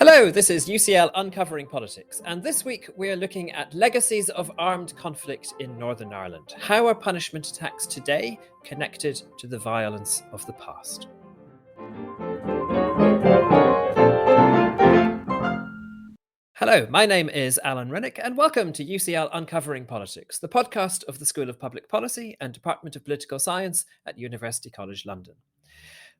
Hello, this is UCL Uncovering Politics, and this week we're looking at legacies of armed conflict in Northern Ireland. How are punishment attacks today connected to the violence of the past? Hello, my name is Alan Rennick, and welcome to UCL Uncovering Politics, the podcast of the School of Public Policy and Department of Political Science at University College London.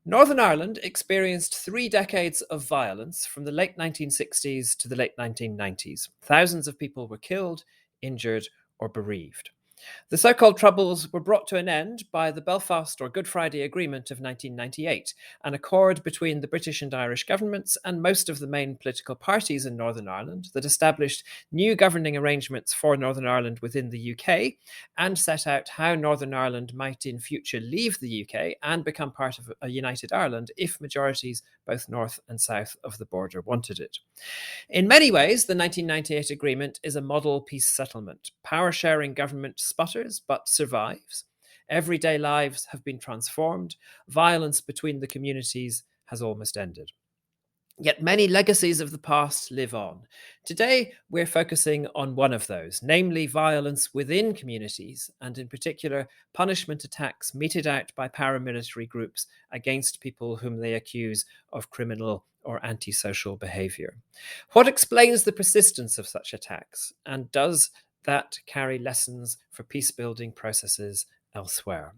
Northern Ireland experienced 3 decades of violence from the late 1960s to the late 1990s. Thousands of people were killed, injured, or bereaved. The so-called Troubles were brought to an end by the Belfast or Good Friday Agreement of 1998, an accord between the British and Irish governments and most of the main political parties in Northern Ireland that established new governing arrangements for Northern Ireland within the UK and set out how Northern Ireland might in future leave the UK and become part of a united Ireland if majorities both north and south of the border wanted it. In many ways, the 1998 agreement is a model peace settlement. Power-sharing government sputters but survives. Everyday lives have been transformed. Violence between the communities has almost ended. Yet many legacies of the past live on. Today, we're focusing on one of those, namely violence within communities, and in particular, punishment attacks meted out by paramilitary groups against people whom they accuse of criminal or antisocial behaviour. What explains the persistence of such attacks, and does that carry lessons for peace-building processes elsewhere?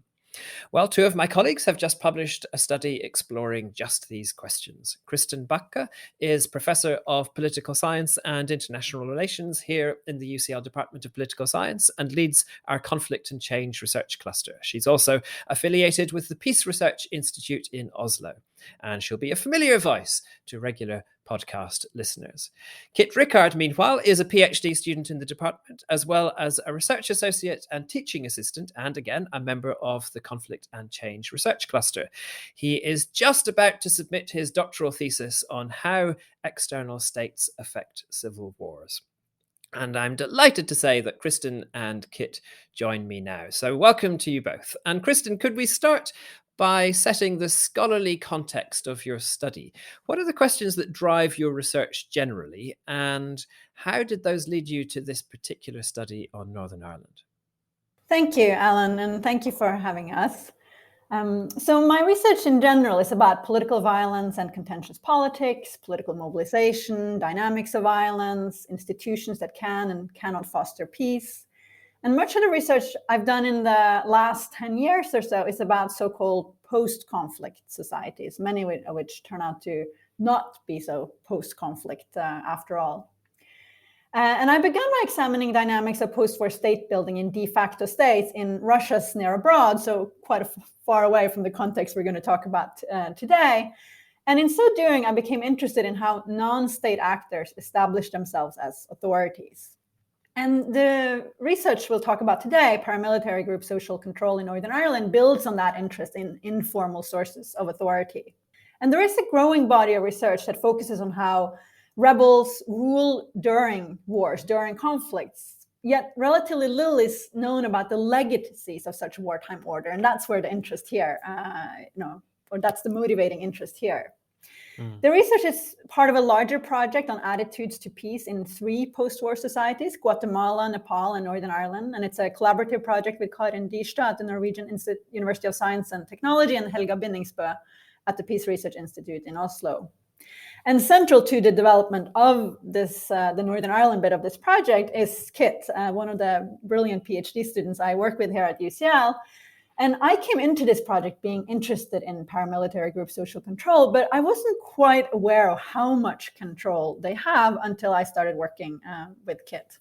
Well, 2 of my colleagues have just published a study exploring just these questions. Kristen Backe is Professor of Political Science and International Relations here in the UCL Department of Political Science and leads our Conflict and Change Research Cluster. She's also affiliated with the Peace Research Institute in Oslo, and she'll be a familiar voice to regular podcast listeners. Kit Rickard, meanwhile, is a PhD student in the department, as well as a research associate and teaching assistant, and again, a member of the Conflict and Change Research Cluster. He is just about to submit his doctoral thesis on how external states affect civil wars. And I'm delighted to say that Kristen and Kit join me now. So welcome to you both. And Kristen, could we start by setting the scholarly context of your study? What are the questions that drive your research generally, and how did those lead you to this particular study on Northern Ireland? Thank you, Alan, and thank you for having us. So my research in general is about political violence and contentious politics, political mobilization, dynamics of violence, institutions that can and cannot foster peace. And much of the research I've done in the last 10 years or so is about so-called post-conflict societies, many of which turn out to not be so post-conflict after all. And I began by examining dynamics of post-war state building in de facto states in Russia's near abroad, so quite far away from the context we're going to talk about today. And in so doing, I became interested in how non-state actors established themselves as authorities. And the research we'll talk about today, paramilitary group social control in Northern Ireland, builds on that interest in informal sources of authority. And there is a growing body of research that focuses on how rebels rule during wars, during conflicts, yet relatively little is known about the legacies of such wartime order. And that's where the interest here, or that's the motivating interest here. The research is part of a larger project on attitudes to peace in 3 post-war societies, Guatemala, Nepal, and Northern Ireland. And it's a collaborative project with Karin Dyrstad at the Norwegian University of Science and Technology and Helga Bindingsbø at the Peace Research Institute in Oslo. And central to the development of this, the Northern Ireland bit of this project is Kit, one of the brilliant PhD students I work with here at UCL. And I came into this project being interested in paramilitary group social control, but I wasn't quite aware of how much control they have until I started working with Kit.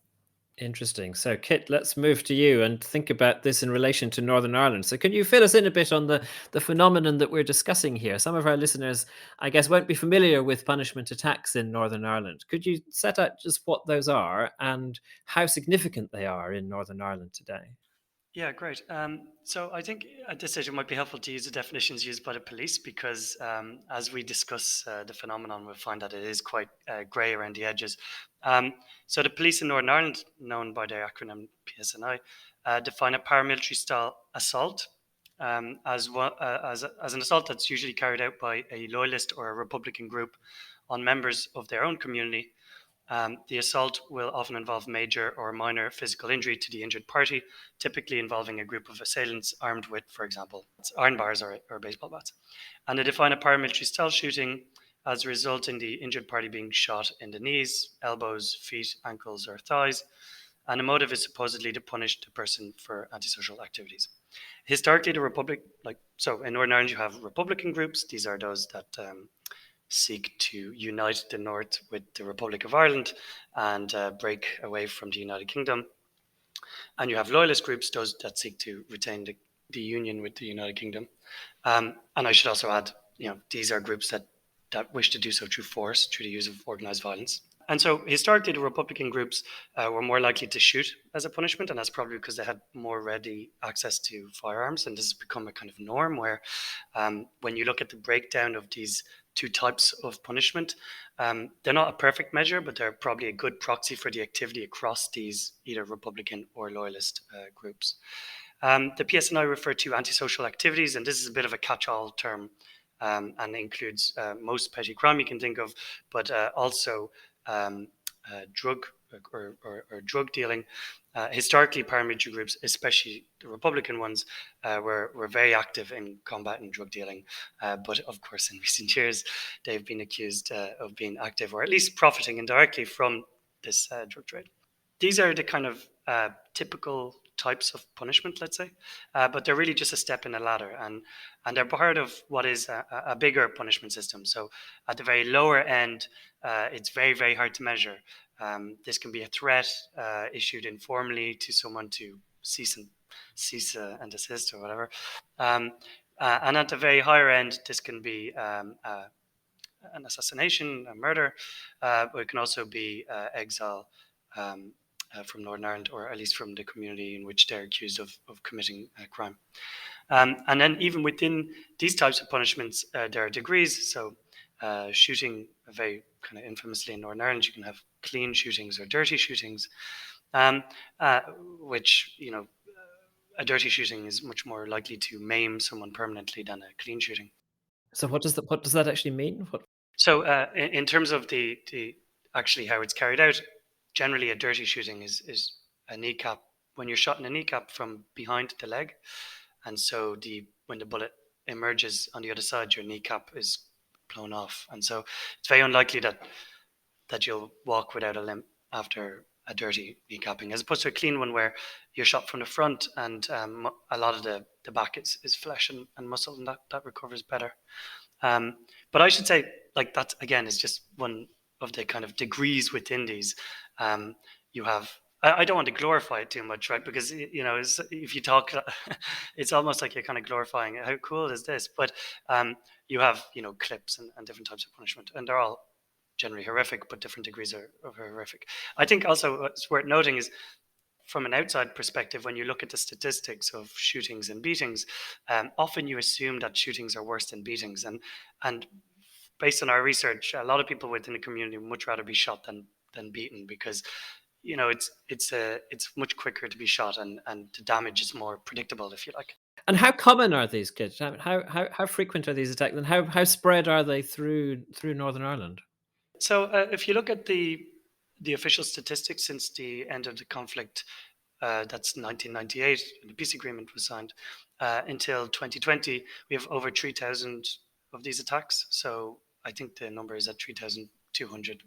Interesting. So, Kit, let's move to you and think about this in relation to Northern Ireland. So can you fill us in a bit on the phenomenon that we're discussing here? Some of our listeners, I guess, won't be familiar with punishment attacks in Northern Ireland. Could you set out just what those are and how significant they are in Northern Ireland today? Yeah, great. So I think at this stage it might be helpful to use the definitions used by the police because as we discuss the phenomenon, we'll find that it is quite grey around the edges. So the police in Northern Ireland, known by their acronym PSNI, define a paramilitary style assault as an assault that's usually carried out by a loyalist or a Republican group on members of their own community. The assault will often involve major or minor physical injury to the injured party, typically involving a group of assailants armed with, for example, iron bars or baseball bats. And they define a paramilitary style shooting as resulting in the injured party being shot in the knees, elbows, feet, ankles, or thighs. And the motive is supposedly to punish the person for antisocial activities. Historically, the Republic, in Northern Ireland, you have Republican groups. These are those that seek to unite the North with the Republic of Ireland and break away from the United Kingdom. And you have loyalist groups, those that seek to retain the union with the United Kingdom. And I should also add, these are groups that wish to do so through force, through the use of organized violence. And so historically, the Republican groups were more likely to shoot as a punishment, and that's probably because they had more ready access to firearms. And this has become a kind of norm where when you look at the breakdown of these two types of punishment, they're not a perfect measure, but they're probably a good proxy for the activity across these either Republican or loyalist groups. The PSNI refer to antisocial activities, and this is a bit of a catch-all term and includes most petty crime you can think of, but also drug or drug dealing. Historically, paramilitary groups, especially the Republican ones, were very active in combating drug dealing. But of course, in recent years, they've been accused of being active or at least profiting indirectly from this drug trade. These are the kind of typical types of punishment, let's say, but they're really just a step in a ladder, and they're part of what is a bigger punishment system. So at the very lower end, it's very, very hard to measure. This can be a threat issued informally to someone to cease and desist or whatever. And at the very higher end, this can be an assassination, a murder, but it can also be exile from Northern Ireland, or at least from the community in which they're accused of committing a crime. And then even within these types of punishments, there are degrees. So shooting, very kind of infamously in Northern Ireland, you can have clean shootings or dirty shootings, which, a dirty shooting is much more likely to maim someone permanently than a clean shooting. So what does that actually mean? So in terms of the actually how it's carried out, generally a dirty shooting is a kneecap. When you're shot in a kneecap from behind the leg, and so when the bullet emerges on the other side, your kneecap is blown off, and so it's very unlikely that you'll walk without a limp after a dirty kneecapping, as opposed to a clean one where you're shot from the front and a lot of the back is flesh and muscle, and that recovers better. But I should say, that again is just one of the kind of degrees within these. You have, I don't want to glorify it too much, right? Because if you talk, it's almost like you're kind of glorifying it. How cool is this? But you have clips and different types of punishment, and they're all generally horrific, but different degrees of horrific. I think also what's worth noting is, from an outside perspective, when you look at the statistics of shootings and beatings, often you assume that shootings are worse than beatings, and based on our research, a lot of people within the community would much rather be shot than beaten, because it's much quicker to be shot, and the damage is more predictable, if you like. And how common are these kids? How frequent are these attacks, and how spread are they through Northern Ireland? So if you look at the official statistics since the end of the conflict, that's 1998, the peace agreement was signed, until 2020, we have over 3,000 of these attacks. So I think the number is at 3,200.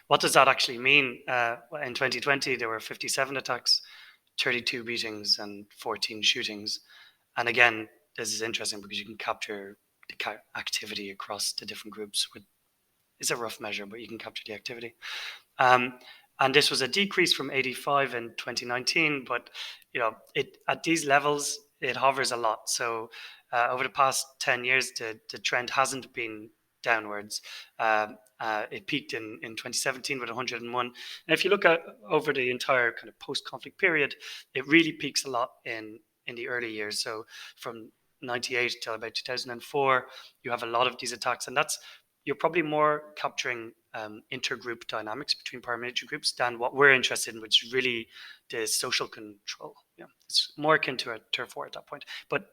What does that actually mean? In 2020, there were 57 attacks, 32 beatings, and 14 shootings. And again, this is interesting because you can capture the activity across the different groups. It's a rough measure, but you can capture the activity. And this was a decrease from 85 in 2019, but at these levels, it hovers a lot. So over the past 10 years, the trend hasn't been downwards. It peaked in 2017 with 101. And if you look at over the entire kind of post-conflict period, it really peaks a lot in the early years. So from 98 till about 2004, you have a lot of these attacks, and you're probably more capturing intergroup dynamics between paramilitary groups than what we're interested in, which is really the social control. Yeah, it's more akin to a turf war at that point. But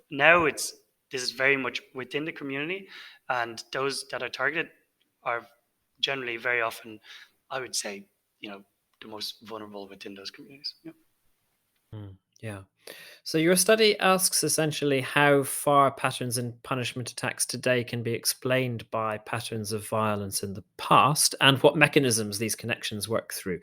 now this is very much within the community, and those that are targeted are generally very often, I would say, the most vulnerable within those communities. Yeah. Yeah. So your study asks essentially how far patterns in punishment attacks today can be explained by patterns of violence in the past and what mechanisms these connections work through.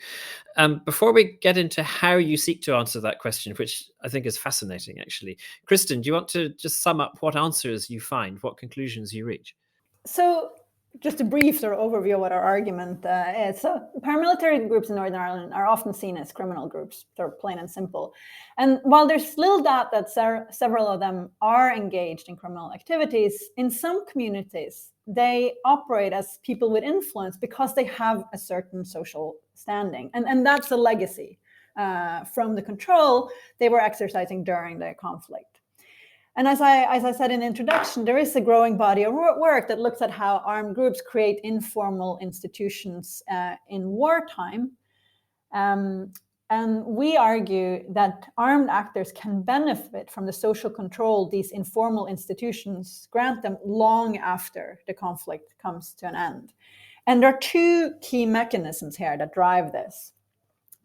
Before we get into how you seek to answer that question, which I think is fascinating, actually, Kristen, do you want to just sum up what answers you find, what conclusions you reach? So just a brief sort of overview of what our argument is. So paramilitary groups in Northern Ireland are often seen as criminal groups, sort of plain and simple. And while there's little doubt that several of them are engaged in criminal activities, in some communities, they operate as people with influence because they have a certain social standing. And that's a legacy from the control they were exercising during the conflict. And as I said in the introduction, there is a growing body of work that looks at how armed groups create informal institutions in wartime. And we argue that armed actors can benefit from the social control these informal institutions grant them long after the conflict comes to an end. And there are two key mechanisms here that drive this.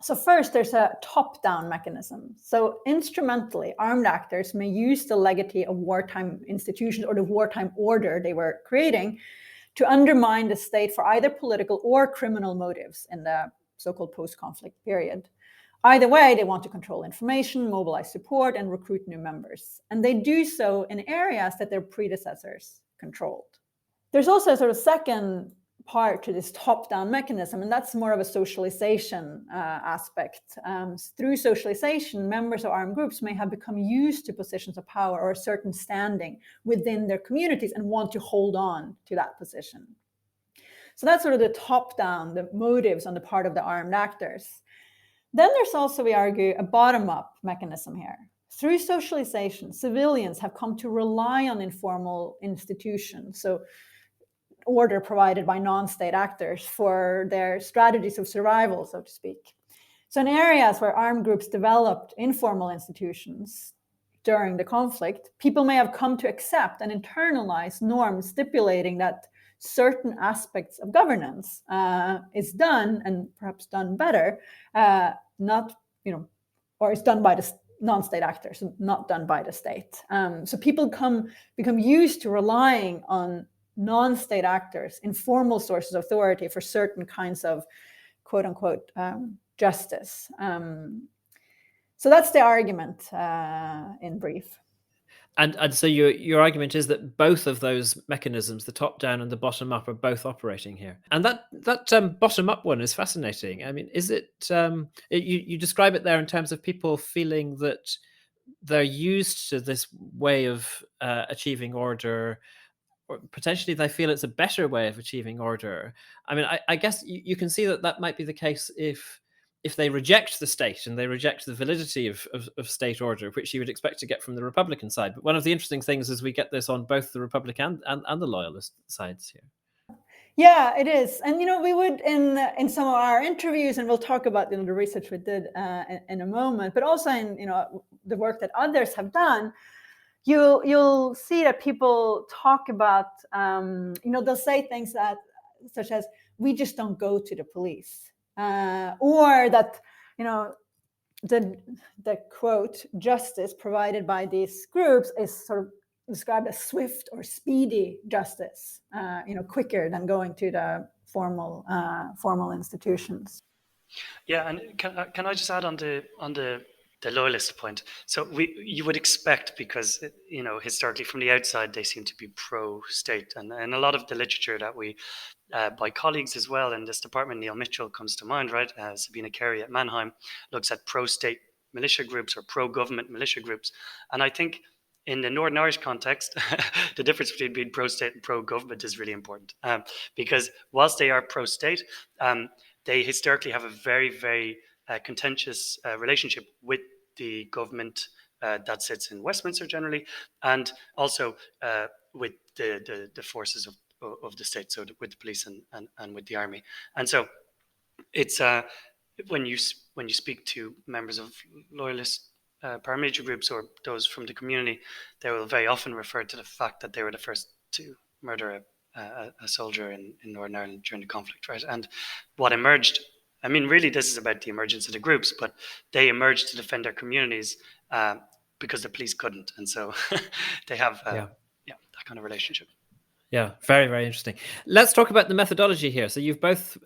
So first, there's a top-down mechanism. So instrumentally, armed actors may use the legacy of wartime institutions or the wartime order they were creating to undermine the state for either political or criminal motives in the so-called post-conflict period. Either way, they want to control information, mobilize support, and recruit new members. And they do so in areas that their predecessors controlled. There's also a sort of second part to this top-down mechanism, and that's more of a socialization aspect. Through socialization, members of armed groups may have become used to positions of power or a certain standing within their communities and want to hold on to that position. So that's sort of the top-down, the motives on the part of the armed actors. Then there's also, we argue, a bottom-up mechanism here. Through socialization, civilians have come to rely on informal institutions, so order provided by non-state actors for their strategies of survival, so to speak. So in areas where armed groups developed informal institutions during the conflict, people may have come to accept and internalize norms stipulating that certain aspects of governance is done, and perhaps done better, or is done by the non-state actors, not done by the state. So people become used to relying on non-state actors, informal sources of authority for certain kinds of quote unquote justice. So that's the argument in brief. And so your argument is that both of those mechanisms, the top down and the bottom up, are both operating here. And that bottom up one is fascinating. I mean, is it you describe it there in terms of people feeling that they're used to this way of achieving order, or potentially they feel it's a better way of achieving order. I mean, I guess you can see that might be the case if they reject the state and they reject the validity of state order, which you would expect to get from the Republican side. But one of the interesting things is we get this on both the Republican and the loyalist sides here. Yeah, it is. And, we would, in some of our interviews, and we'll talk about the research we did in a moment, but also in, the work that others have done, you'll see that people talk about, they'll say things such as, we just don't go to the police, or that, the quote, justice provided by these groups is sort of described as swift or speedy justice, quicker than going to the formal institutions. Yeah, and can I just add on the loyalist point? So you would expect, because historically from the outside they seem to be pro-state, and a lot of the literature that we by colleagues as well in this department, Neil Mitchell comes to mind, right? Sabina Carey at Mannheim looks at pro-state militia groups or pro-government militia groups, and I think in the Northern Irish context, the difference between being pro-state and pro-government is really important, because whilst they are pro-state, they historically have a very, very contentious relationship with the government that sits in Westminster generally, and also with the forces of the state, so with the police and with the army. And so it's when you speak to members of loyalist paramilitary groups or those from the community, they will very often refer to the fact that they were the first to murder a soldier in Northern Ireland during the conflict, right? And what emerged, I mean, really, this is about the emergence of the groups, but they emerged to defend their communities because the police couldn't, and so they have that kind of relationship. Yeah, very, very interesting. Let's talk about the methodology here. So you've both,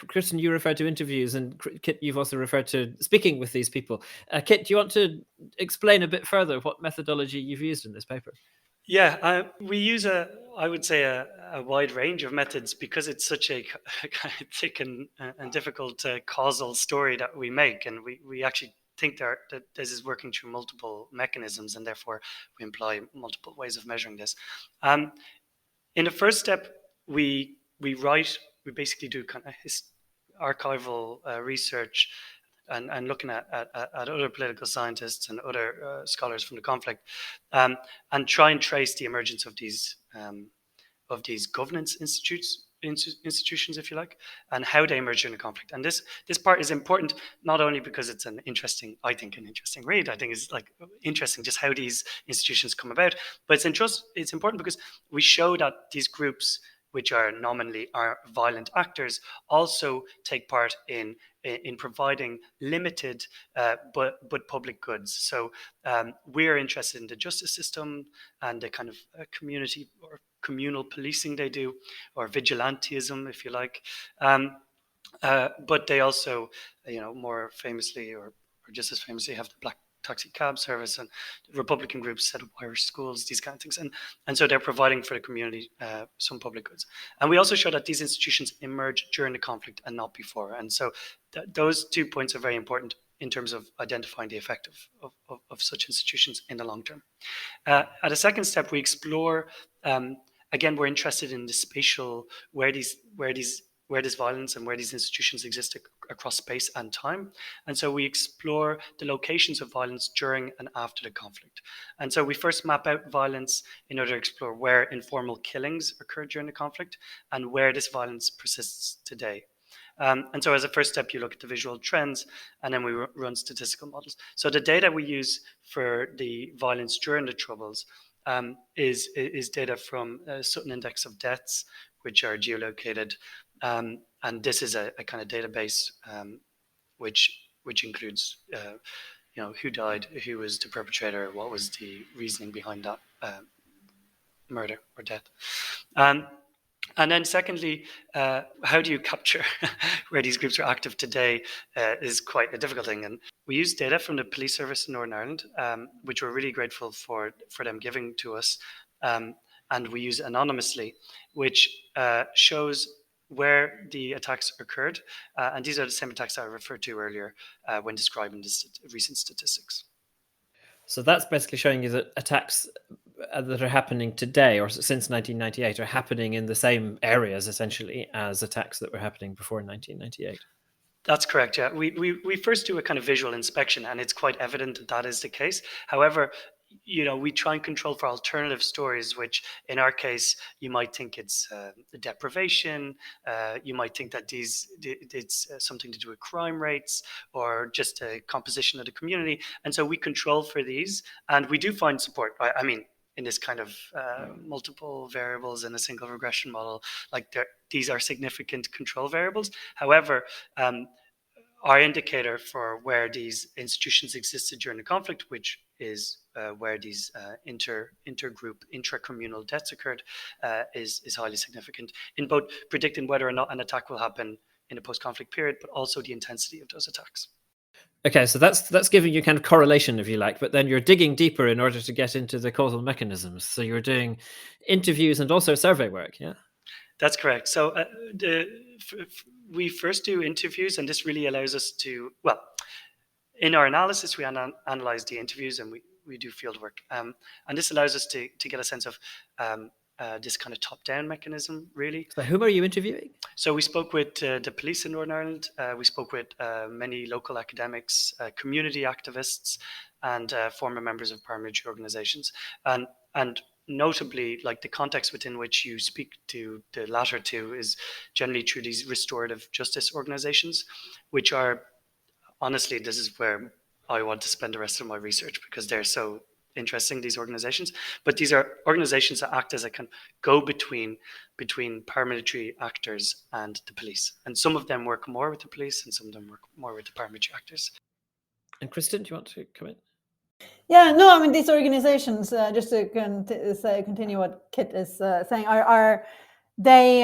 Kristen, you referred to interviews, and Kit, you've also referred to speaking with these people. Kit, do you want to explain a bit further what methodology you've used in this paper? Yeah, we use I would say a wide range of methods because it's such a kind of thick and difficult causal story that we make, and we actually think that this is working through multiple mechanisms, and therefore we employ multiple ways of measuring this. In the first step, we basically do kind of archival research and looking at other political scientists and other scholars from the conflict, and try and trace the emergence of these governance institutions, if you like, and how they emerge during the conflict. And this part is important not only because it's an interesting read. I think it's like interesting just how these institutions come about, but it's important because we show that these groups, which are nominally violent actors, also take part in providing limited but public goods. So we're interested in the justice system and the kind of community or communal policing they do, or vigilantism, if you like. But they also, more famously or just as famously, have the black taxi cab service, and Republican groups set up Irish schools, these kind of things. And so they're providing for the community some public goods. And we also show that these institutions emerge during the conflict and not before. And so those 2 points are very important in terms of identifying the effect of such institutions in the long term. At a second step, we explore, again, we're interested in the spatial, where this violence and where these institutions exist across space and time. And so we explore the locations of violence during and after the conflict. And so we first map out violence in order to explore where informal killings occurred during the conflict and where this violence persists today. And so as a first step, you look at the visual trends, and then we run statistical models. So the data we use for the violence during the Troubles is data from Sutton Index of Deaths, which are geolocated. And this is a kind of database which includes who died, who was the perpetrator, what was the reasoning behind that murder or death. And then secondly, how do you capture where these groups are active today is quite a difficult thing. And we use data from the police service in Northern Ireland, which we're really grateful for them giving to us. And we use anonymously, which shows where the attacks occurred. And these are the same attacks I referred to earlier when describing the recent statistics. So that's basically showing you that attacks that are happening today or since 1998 are happening in the same areas, essentially, as attacks that were happening before 1998. That's correct, yeah. We first do a kind of visual inspection, and it's quite evident that is the case. However, we try and control for alternative stories, which in our case, you might think it's deprivation. You might think that it's something to do with crime rates or just a composition of the community. And so we control for these, and we do find support. I mean, in this kind of multiple variables in a single regression model, like these are significant control variables. However, our indicator for where these institutions existed during the conflict, which is where these intergroup, intracommunal deaths occurred, is highly significant in both predicting whether or not an attack will happen in a post-conflict period, but also the intensity of those attacks. Okay, so that's giving you kind of correlation, if you like, but then you're digging deeper in order to get into the causal mechanisms. So you're doing interviews and also survey work, yeah? That's correct. So we first do interviews, and this really allows us to, well, in our analysis, we analyze the interviews, and we do field work. And this allows us to get a sense of this kind of top-down mechanism, really. So whom are you interviewing? So we spoke with the police in Northern Ireland. We spoke with many local academics, community activists, and former members of paramilitary organizations. And notably, like, the context within which you speak to the latter two is generally through these restorative justice organizations, which are, honestly, this is where I want to spend the rest of my research, because they're so interesting, these organizations, but these are organizations that act as a kind of go-between between paramilitary actors and the police. And some of them work more with the police and some of them work more with the paramilitary actors. And Kristen, do you want to come in? Yeah, no, I mean, these organizations, just to continue what Kit is saying, are they,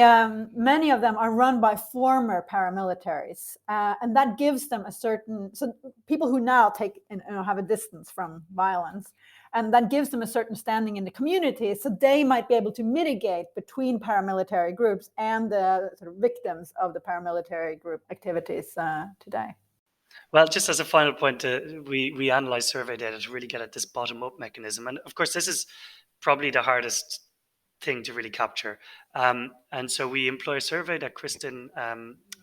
many of them are run by former paramilitaries, and that gives them a certain, so people who now have a distance from violence, and that gives them a certain standing in the community, so they might be able to mitigate between paramilitary groups and the sort of victims of the paramilitary group activities today. Well, just as a final point, we analyze survey data to really get at this bottom-up mechanism. And of course, this is probably the hardest thing to really capture. And so we employ a survey that Kristen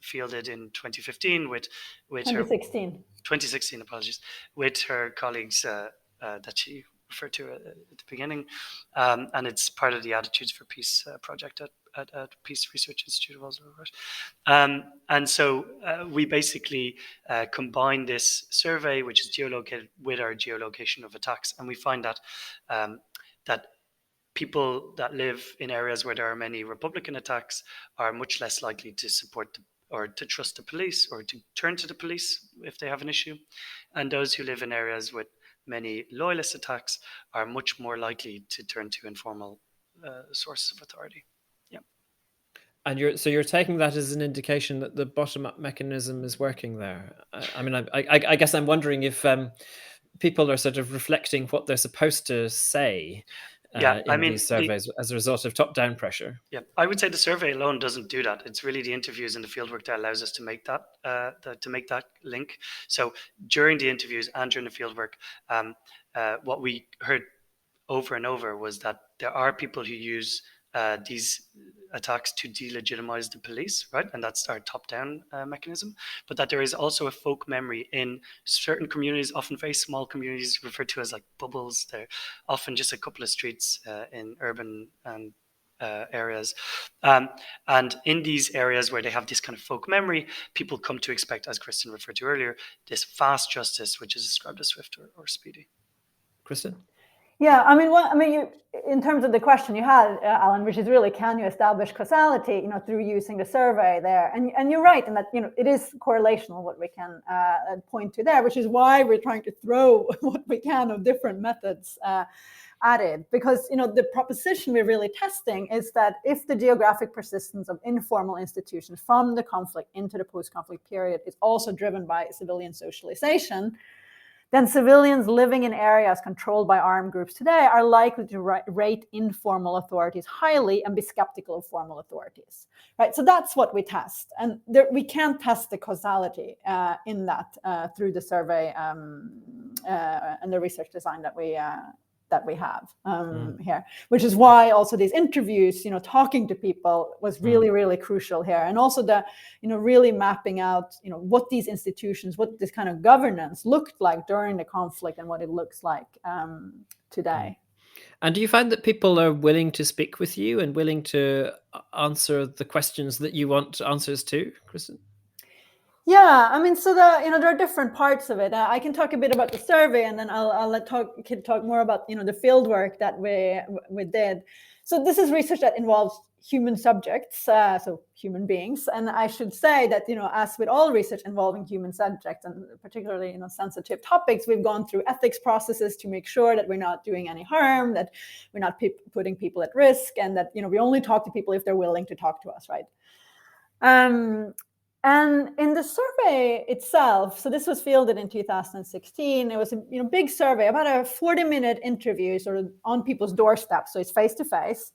fielded in 2015 with 2016, apologies, with her colleagues that she referred to at the beginning. And it's part of the Attitudes for Peace project at Peace Research Institute of Oslo. And so we basically combine this survey, which is geolocated, with our geolocation of attacks. And we find that that people that live in areas where there are many Republican attacks are much less likely to support or to trust the police or to turn to the police if they have an issue. And those who live in areas with many loyalist attacks are much more likely to turn to informal sources of authority. Yeah. And you're taking that as an indication that the bottom-up mechanism is working there. I mean, I guess I'm wondering if people are sort of reflecting what they're supposed to say these surveys as a result of top-down pressure. Yeah, I would say the survey alone doesn't do that. It's really the interviews and the fieldwork that allows us to make that link. So during the interviews and during the fieldwork, what we heard over and over was that there are people who use these attacks to delegitimize the police, right? And that's our top-down mechanism. But that there is also a folk memory in certain communities, often very small communities referred to as like bubbles. They're often just a couple of streets in urban and areas. And in these areas where they have this kind of folk memory, people come to expect, as Kristen referred to earlier, this fast justice, which is described as swift or speedy. Kristen? Yeah, I mean, in terms of the question you had, Alan, which is really, can you establish causality, through using the survey there? And you're right in that, it is correlational what we can point to there, which is why we're trying to throw what we can of different methods at it. Because, the proposition we're really testing is that if the geographic persistence of informal institutions from the conflict into the post-conflict period is also driven by civilian socialization, then civilians living in areas controlled by armed groups today are likely to rate informal authorities highly and be skeptical of formal authorities, right? So that's what we test. And we can't test the causality in that through the survey and the research design that we have here, which is why also these interviews, talking to people was really, really crucial here. And also the, really mapping out, what these institutions, what this kind of governance looked like during the conflict and what it looks like today. And do you find that people are willing to speak with you and willing to answer the questions that you want answers to, Kristen? Yeah, I mean, so there are different parts of it. I can talk a bit about the survey, and then I'll let Kit talk more about the field work that we did. So this is research that involves human subjects, so human beings, and I should say that as with all research involving human subjects, and particularly sensitive topics, we've gone through ethics processes to make sure that we're not doing any harm, that we're not putting people at risk, and that we only talk to people if they're willing to talk to us, right? And in the survey itself, so this was fielded in 2016, it was a big survey, about a 40-minute interview sort of on people's doorsteps, so it's face-to-face,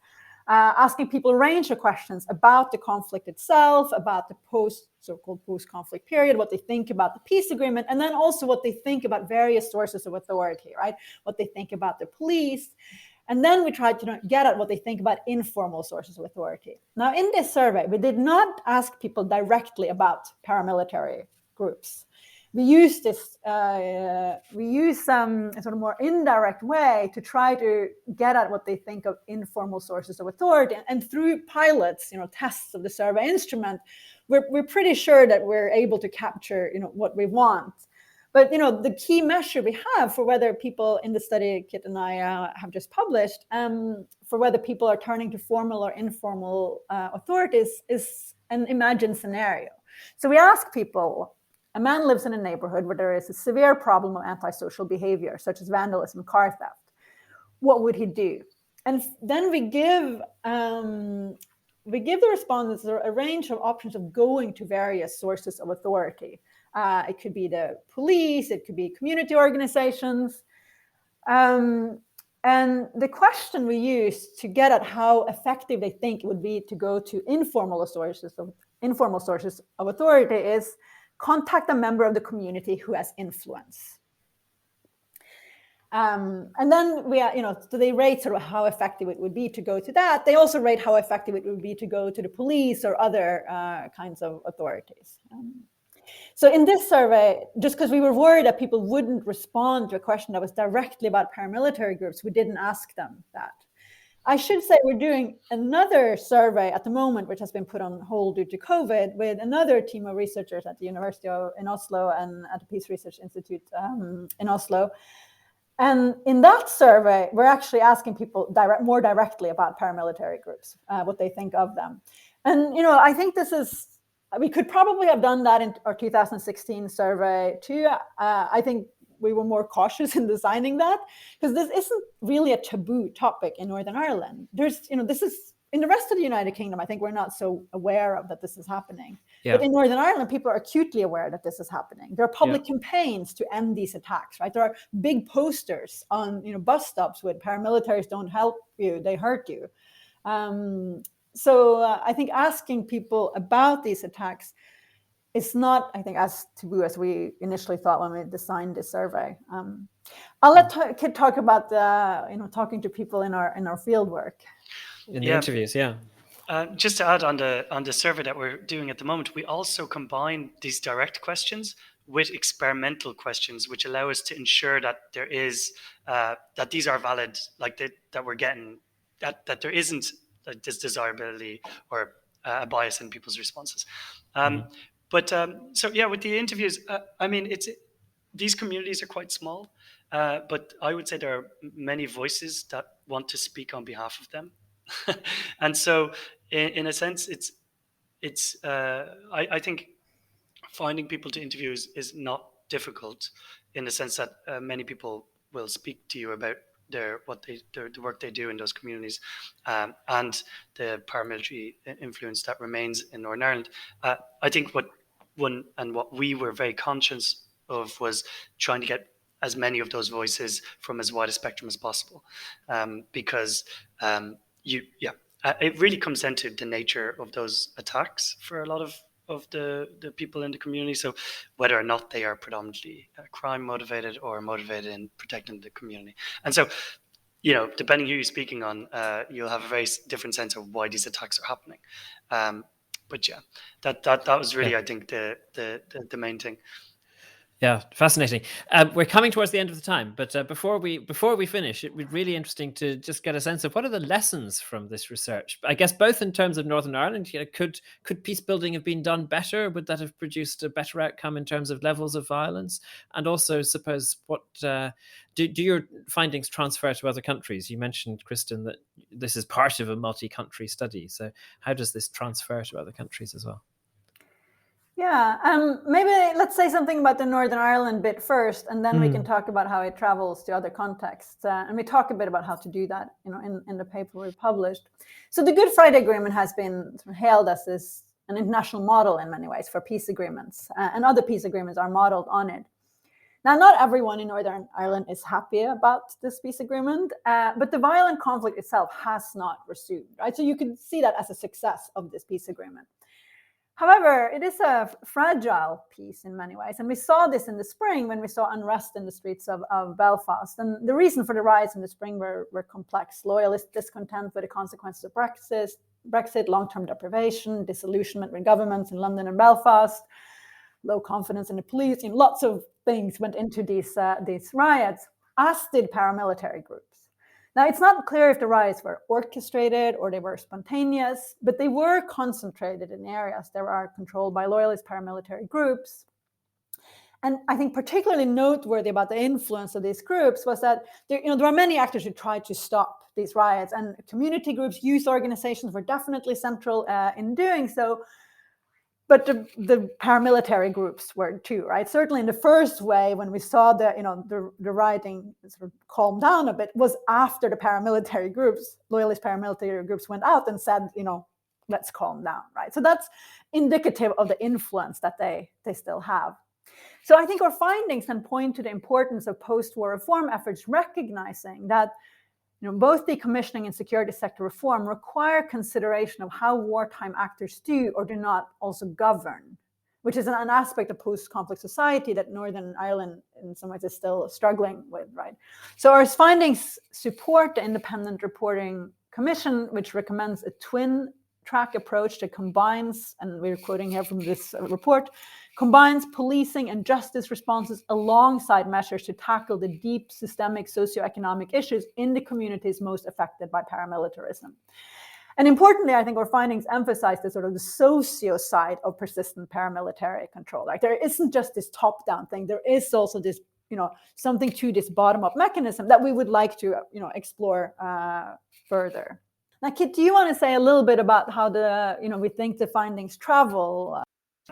asking people a range of questions about the conflict itself, about the so-called post-conflict period, what they think about the peace agreement, and then also what they think about various sources of authority, right? What they think about the police. And then we tried to get at what they think about informal sources of authority. Now, in this survey, we did not ask people directly about paramilitary groups. We used some sort of more indirect way to try to get at what they think of informal sources of authority. And through pilots, tests of the survey instrument, we're pretty sure that we're able to capture, what we want. But the key measure we have for whether people in the study Kit and I have just published, for whether people are turning to formal or informal authorities, is an imagined scenario. So we ask people, a man lives in a neighborhood where there is a severe problem of antisocial behavior, such as vandalism, car theft. What would he do? And then we give the respondents a range of options of going to various sources of authority. It could be the police, it could be community organizations. And the question we use to get at how effective they think it would be to go to informal sources of authority is contact a member of the community who has influence. And then so they rate sort of how effective it would be to go to that. They also rate how effective it would be to go to the police or other kinds of authorities. So in this survey, just because we were worried that people wouldn't respond to a question that was directly about paramilitary groups, we didn't ask them that. I should say we're doing another survey at the moment, which has been put on hold due to COVID, with another team of researchers at the University in Oslo and at the Peace Research Institute in Oslo. And in that survey, we're actually asking people more directly about paramilitary groups, what they think of them. And, I think we could probably have done that in our 2016 survey too. I think we were more cautious in designing that because this isn't really a taboo topic in Northern Ireland. This is in the rest of the United Kingdom. I think we're not so aware of that this is happening. Yeah. But in Northern Ireland, people are acutely aware that this is happening. There are public campaigns to end these attacks, right? There are big posters on bus stops with "paramilitaries don't help you, they hurt you." So I think asking people about these attacks is not, I think, as taboo as we initially thought when we designed this survey. I'll let Kit talk about talking to people in our field work. In the interviews, just to add on the survey that we're doing at the moment, we also combine these direct questions with experimental questions, which allow us to ensure that there is that these are valid, like that we're getting that there isn't this desirability or a bias in people's responses. But so with the interviews, I mean, these communities are quite small, but I would say there are many voices that want to speak on behalf of them. And so in a sense, I think finding people to interview is not difficult, in the sense that many people will speak to you about the work they do in those communities, and the paramilitary influence that remains in Northern Ireland. I think what we were very conscious of was trying to get as many of those voices from as wide a spectrum as possible, because it really comes down to the nature of those attacks for a lot of the people in the community. So whether or not they are predominantly crime motivated or motivated in protecting the community. And so, depending who you're speaking on, you'll have a very different sense of why these attacks are happening. But that was really, I think, the main thing. Yeah, fascinating. We're coming towards the end of the time, but before we finish, it would be really interesting to just get a sense of what are the lessons from this research. I guess both in terms of Northern Ireland, could peace building have been done better? Would that have produced a better outcome in terms of levels of violence? And also, suppose what do your findings transfer to other countries? You mentioned, Kristen, that this is part of a multi-country study. So how does this transfer to other countries as well? Yeah, maybe let's say something about the Northern Ireland bit first, and then we can talk about how it travels to other contexts. And we talk a bit about how to do that, in the paper we published. So the Good Friday Agreement has been hailed as an international model in many ways for peace agreements, and other peace agreements are modeled on it. Now, not everyone in Northern Ireland is happy about this peace agreement, but the violent conflict itself has not resumed, right? So you can see that as a success of this peace agreement. However, it is a fragile peace in many ways. And we saw this in the spring when we saw unrest in the streets of Belfast. And the reason for the riots in the spring were complex. Loyalist discontent with the consequences of Brexit, long-term deprivation, disillusionment with governments in London and Belfast, low confidence in the police. Lots of things went into these riots, as did paramilitary groups. Now, it's not clear if the riots were orchestrated or they were spontaneous, but they were concentrated in areas that are controlled by loyalist paramilitary groups. And I think particularly noteworthy about the influence of these groups was that there are many actors who tried to stop these riots, and community groups, youth organizations were definitely central in doing so. But the paramilitary groups were too, right? Certainly in the first wave, when we saw the rioting sort of calm down a bit, was after the paramilitary groups, loyalist paramilitary groups, went out and said, let's calm down, right? So that's indicative of the influence that they still have. So I think our findings can point to the importance of post-war reform efforts, recognizing that both decommissioning and security sector reform require consideration of how wartime actors do or do not also govern, which is an aspect of post-conflict society that Northern Ireland in some ways is still struggling with, right? So our findings support the Independent Reporting Commission, which recommends a twin-track approach that combines, and we're quoting here from this report, combines policing and justice responses alongside measures to tackle the deep systemic socioeconomic issues in the communities most affected by paramilitarism. And importantly, I think our findings emphasize the sort of the socio side of persistent paramilitary control. Like there isn't just this top-down thing, there is also this, something to this bottom-up mechanism that we would like to, explore further. Now, Kit, do you want to say a little bit about how we think the findings travel?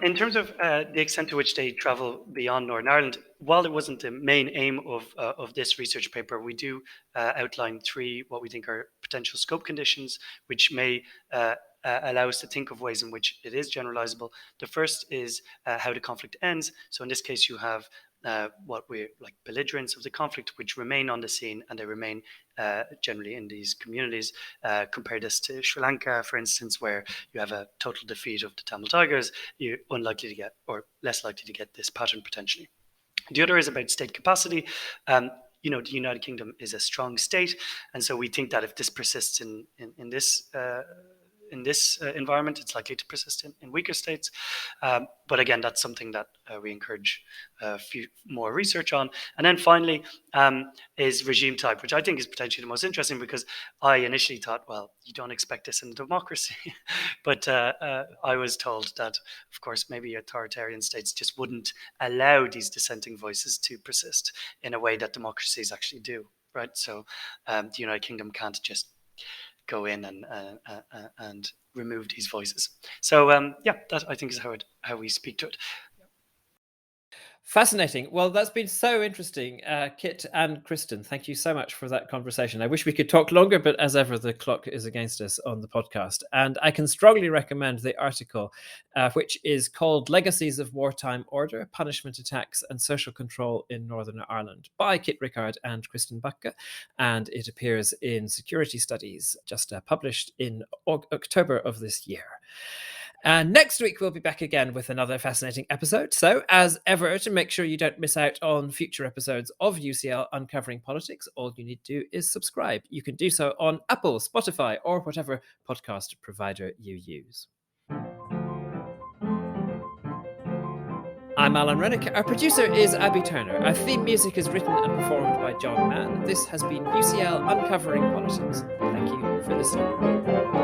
In terms of the extent to which they travel beyond Northern Ireland, while it wasn't the main aim of this research paper, we do outline 3 what we think are potential scope conditions, which may allow us to think of ways in which it is generalizable. The first is how the conflict ends. So in this case, you have what we like belligerents of the conflict, which remain on the scene, and they remain generally in these communities. Compare this to Sri Lanka, for instance, where you have a total defeat of the Tamil Tigers, you're unlikely to get, or less likely to get, this pattern potentially. The other is about state capacity. The United Kingdom is a strong state, and so we think that if this persists in this environment, it's likely to persist in weaker states. But again, that's something that we encourage a few more research on. And then finally is regime type, which I think is potentially the most interesting, because I initially thought, well, you don't expect this in a democracy. But I was told that, of course, maybe authoritarian states just wouldn't allow these dissenting voices to persist in a way that democracies actually do, right? So the United Kingdom can't just go in and remove these voices. So that I think is how we speak to it. Fascinating. Well, that's been so interesting. Kit and Kristen, thank you so much for that conversation. I wish we could talk longer, but as ever, the clock is against us on the podcast. And I can strongly recommend the article, which is called Legacies of Wartime Order, Punishment Attacks and Social Control in Northern Ireland by Kit Rickard and Kristen Backe. And it appears in Security Studies, just published in October of this year. And next week, we'll be back again with another fascinating episode. So, as ever, to make sure you don't miss out on future episodes of UCL Uncovering Politics, all you need to do is subscribe. You can do so on Apple, Spotify, or whatever podcast provider you use. I'm Alan Rennick. Our producer is Abby Turner. Our theme music is written and performed by John Mann. This has been UCL Uncovering Politics. Thank you for listening.